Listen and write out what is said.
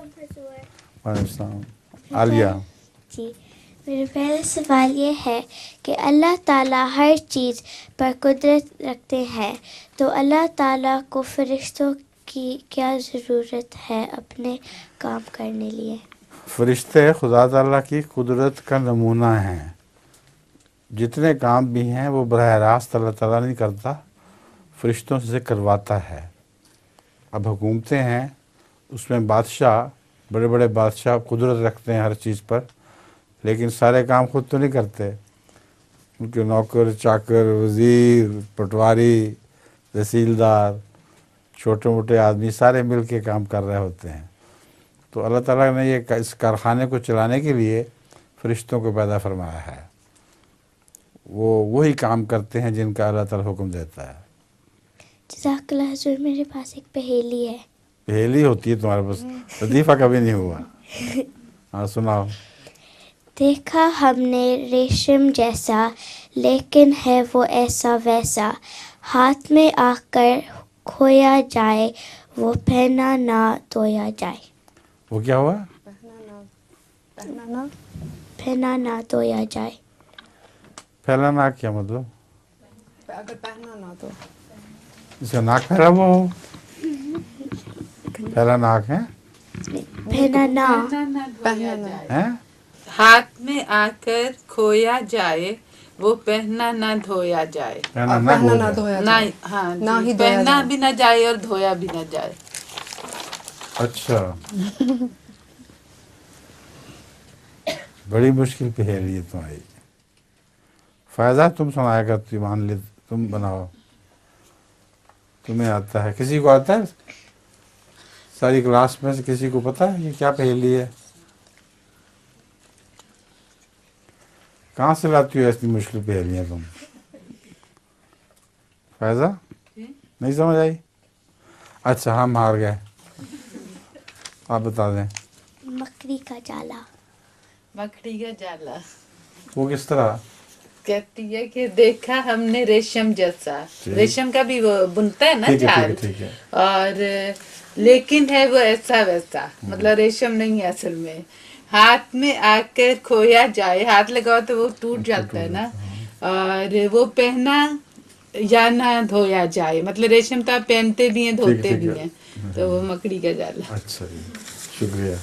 وعلیکم السلام. عالیہ جی، میرا پہلا سوال یہ ہے کہ اللہ تعالیٰ ہر چیز پر قدرت رکھتے ہیں، تو اللہ تعالیٰ کو فرشتوں کی کیا ضرورت ہے اپنے کام کرنے لیے؟ فرشتے خدا تعالیٰ کی قدرت کا نمونہ ہیں. جتنے کام بھی ہیں وہ براہ راست اللہ تعالیٰ نہیں کرتا، فرشتوں سے کرواتا ہے. اب حکومتیں ہیں، اس میں بادشاہ، بڑے بڑے بادشاہ قدرت رکھتے ہیں ہر چیز پر، لیکن سارے کام خود تو نہیں کرتے. ان کے نوکر چاکر، وزیر، پٹواری، تحصیلدار، چھوٹے موٹے آدمی سارے مل کے کام کر رہے ہوتے ہیں. تو اللہ تعالیٰ نے یہ اس کارخانے کو چلانے کے لیے فرشتوں کو پیدا فرمایا ہے. وہی کام کرتے ہیں جن کا اللہ تعالیٰ حکم دیتا ہے. جزاک اللہ حضور، میرے پاس ایک پہیلی ہے. پہیلی ہوتی ہے تمہارے پاس؟ لطیفہ کبھی نہیں ہوا. ہاں سناؤ. دیکھا ہم نے ریشم جیسا، لیکن ہے وہ ایسا ویسا، ہاتھ میں آ کر کھویا جائے، وہ پہنا نہ دھویا جائے. وہ کیا ہوا؟ پہنا نہ دھویا جائے. پھیلانا کیا مطلب؟ اگر پہنا نہ تو اس کا ناک پھیلا ہوا ہو؟ پھیلا ناک ہے؟ پہنا نہ ہیں؟ ہاتھ میں آ کر کھویا جائے، وہ پہنا نہ دھویا جائے. پہنا نہ پہنا نہ ہو دھویا نہ جائے. ہاں نہ جی، ہی دھویا پہنا جائے. بھی نہ جائے اور دھویا بھی نہ جائے. اچھا، بڑی مشکل پہیلی ہے تمہاری. فائدہ تم سنایا کرتی، مان لی تم بناؤ. تمہیں آتا ہے؟ کسی کو آتا ہے؟ ساری کلاس میں سے کسی کو پتا ہے یہ کیا پہیلی ہے؟ کہاں سے لاتی ہو ایسی مشکل پہیلیاں تم؟ فائدہ نہیں سمجھ آئی؟ اچھا ہم ہار گئے، آپ بتا دیں. مکڑی کا جالا. مکڑی کا جالا وہ کس طرح؟ کہتی ہے کہ دیکھا ہم نے ریشم جیسا، ریشم کا بھی وہ بنتا ہے نا ٹھیک ہے جال، ٹھیک ہے. اور لیکن ہے وہ ایسا ویسا، مطلب ریشم نہیں ہے اصل میں. ہاتھ میں آ کر کھویا جائے، ہاتھ لگاؤ تو وہ ٹوٹ جاتا ہے نا. اور وہ پہنا یا نہ دھویا جائے، مطلب ریشم تو آپ پہنتے بھی ہیں دھوتے بھی ہیں، تو وہ مکڑی کا جالا. اچھا جی، شکریہ.